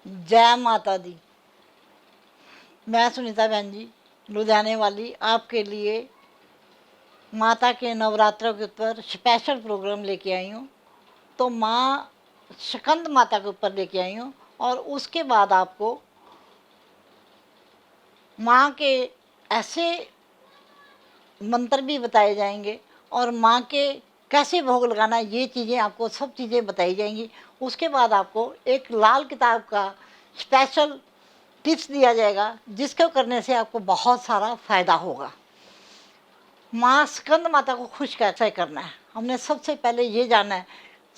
जय माता दी। मैं सुनीता बहन जी लुधियाने वाली आपके लिए माता के नवरात्रों के ऊपर स्पेशल प्रोग्राम लेके आई हूँ। तो माँ स्कंद माता के ऊपर लेके आई हूँ और उसके बाद आपको माँ के ऐसे मंत्र भी बताए जाएंगे और माँ के कैसे भोग लगाना है, ये चीज़ें आपको सब चीज़ें बताई जाएंगी। उसके बाद आपको एक लाल किताब का स्पेशल टिप्स दिया जाएगा जिसको करने से आपको बहुत सारा फ़ायदा होगा। माँ स्कंद माता को खुश कैसे करना है, हमने सबसे पहले ये जाना है।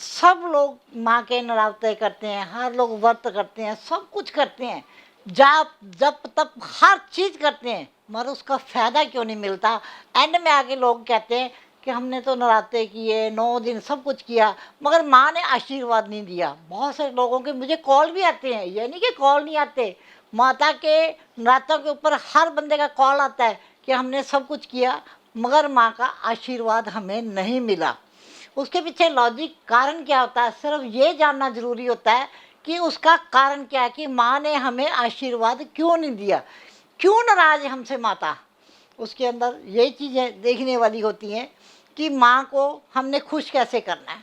सब लोग माँ के नराते करते हैं, हर लोग व्रत करते हैं, सब कुछ करते हैं, जाप जप तप हर चीज़ करते हैं, मगर उसका फ़ायदा क्यों नहीं मिलता। एंड में आके लोग कहते हैं कि हमने तो नराते किए, 9 दिन सब कुछ किया, मगर माँ ने आशीर्वाद नहीं दिया। बहुत सारे लोगों के मुझे कॉल भी आते हैं, ये नहीं कि कॉल नहीं आते, माता के नरातों के ऊपर हर बंदे का कॉल आता है कि हमने सब कुछ किया मगर माँ का आशीर्वाद हमें नहीं मिला। उसके पीछे लॉजिक कारण क्या होता है, सिर्फ ये जानना ज़रूरी होता है कि उसका कारण क्या है कि माँ ने हमें आशीर्वाद क्यों नहीं दिया, क्यों नाराज़ है हमसे माता। उसके अंदर ये चीज़ें देखने वाली होती हैं कि माँ को हमने खुश कैसे करना है,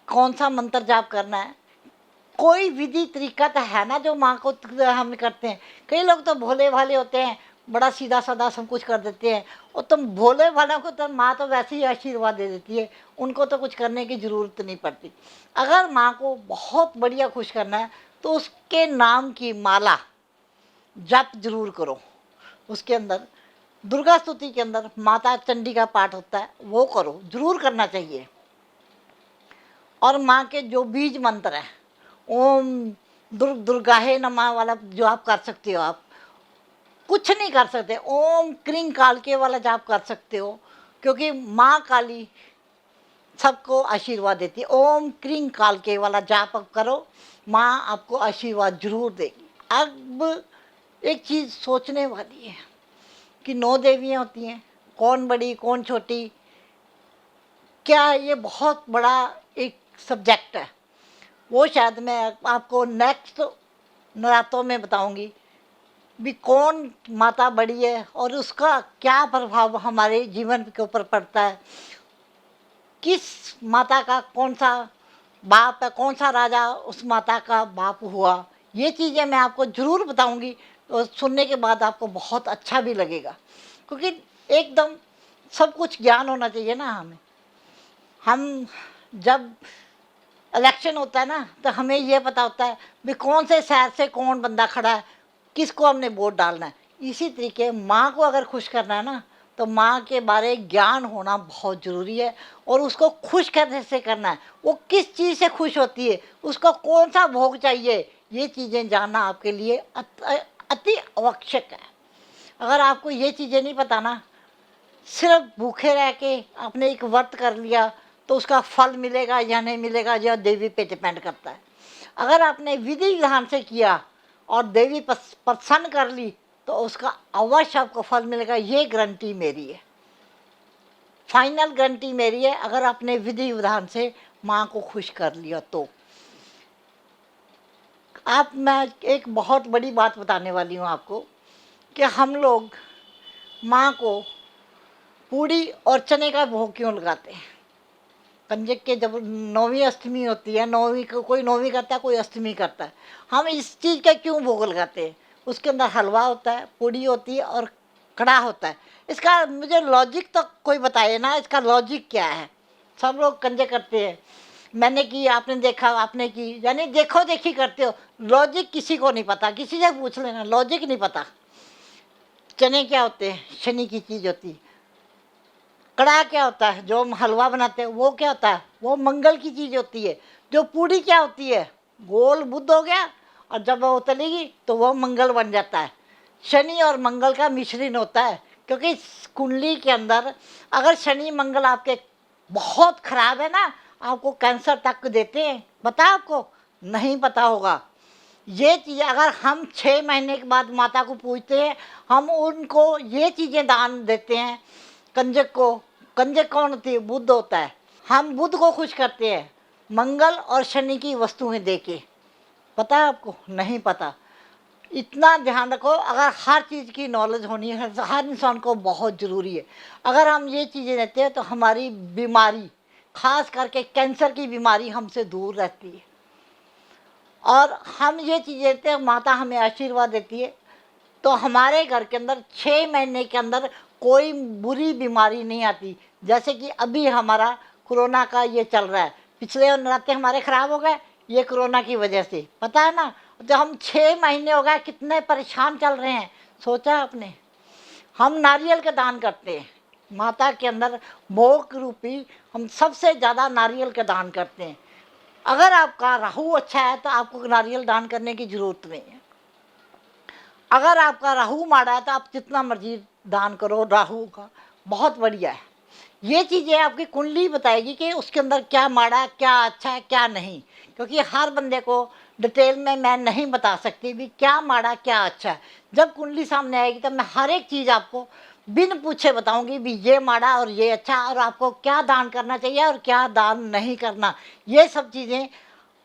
कौन सा मंत्र जाप करना है, कोई विधि तरीका तो है ना जो माँ को हम करते हैं। कई लोग तो भोले भाले होते हैं, बड़ा सीधा साधा सब कुछ कर देते हैं, और तुम भोले भाले को तो माँ तो वैसे ही आशीर्वाद दे देती है, उनको तो कुछ करने की ज़रूरत नहीं पड़ती। अगर माँ को बहुत बढ़िया खुश करना है तो उसके नाम की माला जप जरूर करो। उसके अंदर दुर्गा स्तुति के अंदर माता चंडी का पाठ होता है, वो करो, जरूर करना चाहिए। और माँ के जो बीज मंत्र हैं, ओम दुर्गाहे नमः वाला जो आप कर सकते हो, आप कुछ नहीं कर सकते, ओम क्रीं कालके वाला जाप कर सकते हो, क्योंकि माँ काली सबको आशीर्वाद देती है। ओम क्रीं कालके वाला जाप आप करो, माँ आपको आशीर्वाद जरूर देगी। अब एक चीज़ सोचने वाली है कि 9 देवियाँ होती हैं, कौन बड़ी कौन छोटी, क्या ये बहुत बड़ा एक सब्जेक्ट है। वो शायद मैं आपको नेक्स्ट नवरात्रों में बताऊंगी भी कौन माता बड़ी है और उसका क्या प्रभाव हमारे जीवन के ऊपर पड़ता है, किस माता का कौन सा बाप है, कौन सा राजा उस माता का बाप हुआ, ये चीज़ें मैं आपको ज़रूर बताऊंगी। और सुनने के बाद आपको बहुत अच्छा भी लगेगा, क्योंकि एकदम सब कुछ ज्ञान होना चाहिए ना हमें। हम जब इलेक्शन होता है ना तो हमें ये पता होता है भी कौन से शहर से कौन बंदा खड़ा है, किसको हमने वोट डालना है। इसी तरीके माँ को अगर खुश करना है ना तो माँ के बारे ज्ञान होना बहुत ज़रूरी है, और उसको खुश कैसे करना है, वो किस चीज़ से खुश होती है, उसको कौन सा भोग चाहिए, ये चीज़ें जानना आपके लिए अति आवश्यक है। अगर आपको ये चीज़ें नहीं पता ना, सिर्फ भूखे रह के आपने एक व्रत कर लिया तो उसका फल मिलेगा या नहीं मिलेगा यह देवी पे डिपेंड करता है। अगर आपने विधि विधान से किया और देवी प्रसन्न कर ली तो उसका अवश्य आपको फल मिलेगा, ये गारंटी मेरी है, फाइनल गारंटी मेरी है। अगर आपने विधि विधान से माँ को खुश कर लिया तो आप, मैं एक बहुत बड़ी बात बताने वाली हूँ आपको कि हम लोग माँ को पूड़ी और चने का भोग क्यों लगाते हैं। कंजक के जब 9वीं अष्टमी होती है, 9वीं को कोई 9वीं करता है, कोई अष्टमी करता है, हम इस चीज़ का क्यों भोग लगाते हैं। उसके अंदर हलवा होता है, पूड़ी होती है और कड़ा होता है। इसका मुझे लॉजिक तो कोई बताए ना, इसका लॉजिक क्या है। सब लोग कंजक करते हैं, मैंने की, आपने देखा, आपने की, यानी देखो देखी करते हो, लॉजिक किसी को नहीं पता। किसी से पूछ लेना, लॉजिक नहीं पता। चने क्या होते हैं, शनि की चीज़ होती है। कड़ा क्या होता है, जो हम हलवा बनाते हैं वो क्या होता है, वो मंगल की चीज़ होती है। जो पूड़ी क्या होती है, गोल बुद्ध हो गया, और जब वो तलेगी तो वो मंगल बन जाता है। शनि और मंगल का मिश्रण होता है, क्योंकि कुंडली के अंदर अगर शनि मंगल आपके बहुत खराब है ना, आपको कैंसर तक देते हैं। पता आपको, नहीं पता होगा ये चीज़। अगर हम 6 महीने के बाद माता को पूजते हैं, हम उनको ये चीज़ें दान देते हैं। कंजक को, कंजक कौन होती है, बुध होता है। हम बुध को खुश करते हैं मंगल और शनि की वस्तुएं देके। पता है आपको? नहीं पता। इतना ध्यान रखो, अगर हर चीज़ की नॉलेज होनी है हर इंसान को बहुत ज़रूरी है। अगर हम ये चीज़ें रहते हैं तो हमारी बीमारी, ख़ास करके कैंसर की बीमारी हमसे दूर रहती है। और हम ये चीज़ें रहते हैं, माता हमें आशीर्वाद देती है, तो हमारे घर के अंदर 6 महीने के अंदर कोई बुरी बीमारी नहीं आती। जैसे कि अभी हमारा कोरोना का ये चल रहा है, पिछले नराते हमारे ख़राब हो गए, ये कोरोना की वजह से, पता है ना? तो हम 6 महीने हो गए कितने परेशान चल रहे हैं, सोचा है आपने? हम नारियल का दान करते हैं, माता के अंदर भोग रूपी हम सबसे ज़्यादा नारियल का दान करते हैं। अगर आपका राहु अच्छा है तो आपको नारियल दान करने की ज़रूरत नहीं है। अगर आपका राहु माड़ा है तो आप जितना मर्जी दान करो राहु का, बहुत बढ़िया है। ये चीज़ें आपकी कुंडली बताएगी कि उसके अंदर क्या माड़ा है, क्या अच्छा है, क्या नहीं। क्योंकि हर बंदे को डिटेल में मैं नहीं बता सकती भी क्या माड़ा क्या अच्छा है। जब कुंडली सामने आएगी तब मैं हर एक चीज़ आपको बिन पूछे बताऊंगी भी ये माड़ा और ये अच्छा, और आपको क्या दान करना चाहिए और क्या दान नहीं करना। ये सब चीज़ें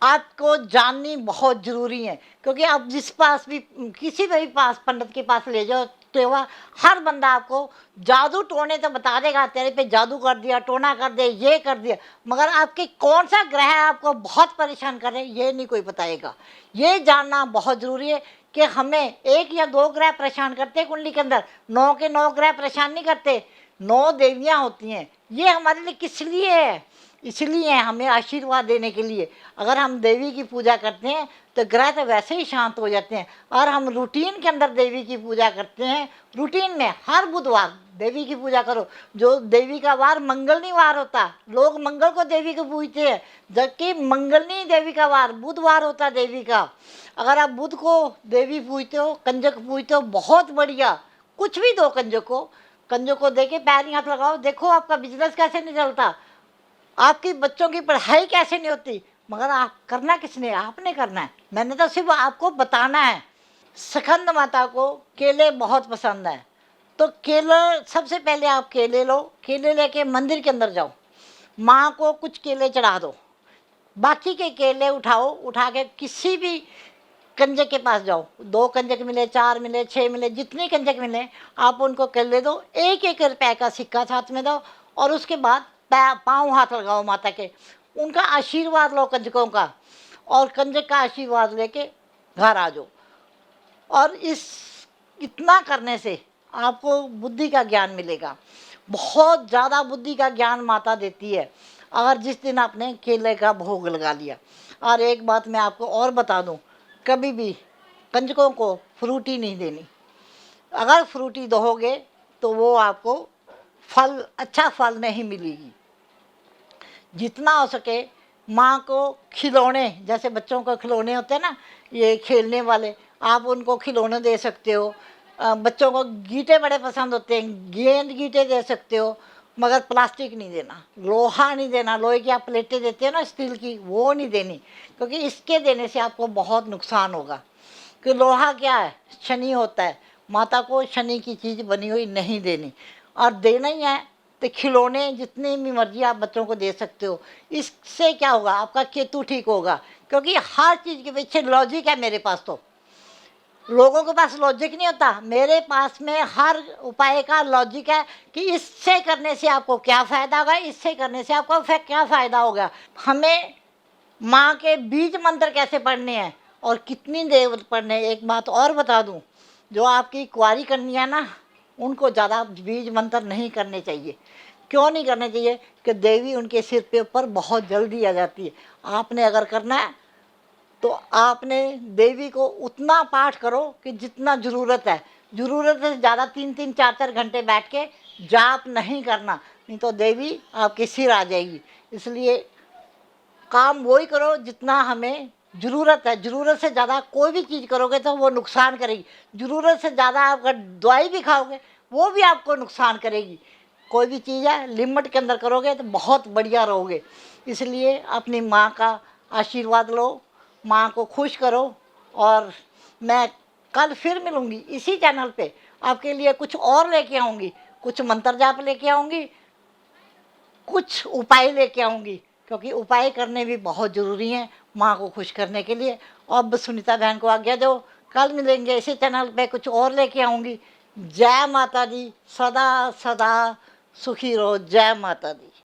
आपको जाननी बहुत ज़रूरी है। क्योंकि आप जिस पास भी, किसी भी पास पंडित के पास ले जाओ तो वह हर बंदा आपको जादू टोने तो बता देगा, तेरे पे जादू कर दिया, टोना कर दिया, ये कर दिया, मगर आपके कौन सा ग्रह आपको बहुत परेशान करे ये नहीं कोई बताएगा। ये जानना बहुत ज़रूरी है कि हमें 1 या 2 ग्रह परेशान करते हैं कुंडली के अंदर, 9 के 9 ग्रह परेशान नहीं करते। 9 देवियाँ होती हैं, ये हमारे लिए किस लिए है? इसलिए हमें आशीर्वाद देने के लिए। अगर हम देवी की पूजा करते हैं तो ग्रह तो वैसे ही शांत हो जाते हैं। और हम रूटीन के अंदर देवी की पूजा करते हैं, रूटीन में हर बुधवार देवी की पूजा करो। जो देवी का वार मंगल नहीं वार होता, लोग मंगल को देवी को पूजते हैं, जबकि मंगल नहीं देवी का वार, बुधवार होता देवी का। अगर आप बुध को देवी पूजते हो, कंजक पूजते हो, बहुत बढ़िया। कुछ भी दो कंजक को दे के पैर हाथ लगाओ, देखो आपका बिजनेस कैसे नहीं चलता, आपकी बच्चों की पढ़ाई कैसे नहीं होती। मगर आप करना किसने? आपने करना है, मैंने तो सिर्फ आपको बताना है। स्कंद माता को केले बहुत पसंद है, तो केले सबसे पहले आप केले लो, केले लेके मंदिर के अंदर जाओ, माँ को कुछ केले चढ़ा दो। बाकी के केले उठाओ, उठा के किसी भी कंजक के पास जाओ, 2 कंजक मिले, 4 मिले, 6 मिले, जितने कंजक मिले आप उनको केले दो, 1-1 रुपए का सिक्का साथ में दो। और उसके बाद पाँव हाथ लगाओ माता के, उनका आशीर्वाद लो कंजकों का, और कंजक का आशीर्वाद लेके घर आ जाओ। और इतना करने से आपको बुद्धि का ज्ञान मिलेगा, बहुत ज़्यादा बुद्धि का ज्ञान माता देती है, अगर जिस दिन आपने केले का भोग लगा लिया। और एक बात मैं आपको और बता दूं, कभी भी कंजकों को फ्रूटी नहीं देनी। अगर फ्रूटी दोगे तो वो आपको फल, अच्छा फल नहीं मिलेगी। जितना हो सके माँ को खिलौने, जैसे बच्चों को खिलौने होते हैं ना, ये खेलने वाले, आप उनको खिलौने दे सकते हो। बच्चों को गीटे बड़े पसंद होते हैं, गेंद गीटे दे सकते हो, मगर प्लास्टिक नहीं देना, लोहा नहीं देना। लोहे की आप प्लेटें देते हो ना स्टील की, वो नहीं देनी, क्योंकि इसके देने से आपको बहुत नुकसान होगा। कि लोहा क्या है? शनि होता है, माता को शनि की चीज़ बनी हुई नहीं देनी। और देना ही है तो खिलौने जितने भी मर्जी आप बच्चों को दे सकते हो। इससे क्या होगा? आपका केतु ठीक होगा, क्योंकि हर चीज़ के पीछे लॉजिक है। मेरे पास तो, लोगों के पास लॉजिक नहीं होता, मेरे पास में हर उपाय का लॉजिक है कि इससे करने से आपको क्या फ़ायदा होगा, इससे करने से आपको क्या फ़ायदा होगा। हमें माँ के बीज मंत्र कैसे पढ़ने हैं और कितनी देर पढ़ने हैं। एक बात और बता दूँ, जो आपकी कुंवारी कन्या ना, उनको ज़्यादा बीज मंत्र नहीं करने चाहिए। क्यों नहीं करने चाहिए? कि देवी उनके सिर पे ऊपर बहुत जल्दी आ जाती है। आपने अगर करना है तो आपने देवी को उतना पाठ करो कि जितना ज़रूरत है, ज़रूरत से ज़्यादा 3-3 4-4 घंटे बैठ के जाप नहीं करना, नहीं तो देवी आपके सिर आ जाएगी। इसलिए काम वही करो जितना हमें ज़रूरत है। ज़रूरत से ज़्यादा कोई भी चीज़ करोगे तो वो नुकसान करेगी। ज़रूरत से ज़्यादा आप अगर दवाई भी खाओगे वो भी आपको नुकसान करेगी। कोई भी चीज़ है लिमिट के अंदर करोगे तो बहुत बढ़िया रहोगे। इसलिए अपनी माँ का आशीर्वाद लो, माँ को खुश करो। और मैं कल फिर मिलूँगी इसी चैनल पे, आपके लिए कुछ और लेके आऊँगी, कुछ मंत्र जाप लेके आऊँगी, कुछ उपाय लेके आऊँगी, क्योंकि उपाय करने भी बहुत ज़रूरी हैं। माँ को खुश करने के लिए। अब सुनीता बहन को आज्ञा दो, कल मिलेंगे इसी चैनल पे, कुछ और लेके आऊँगी। जय माता दी, सदा सदा सुखी रहो। जय माता दी।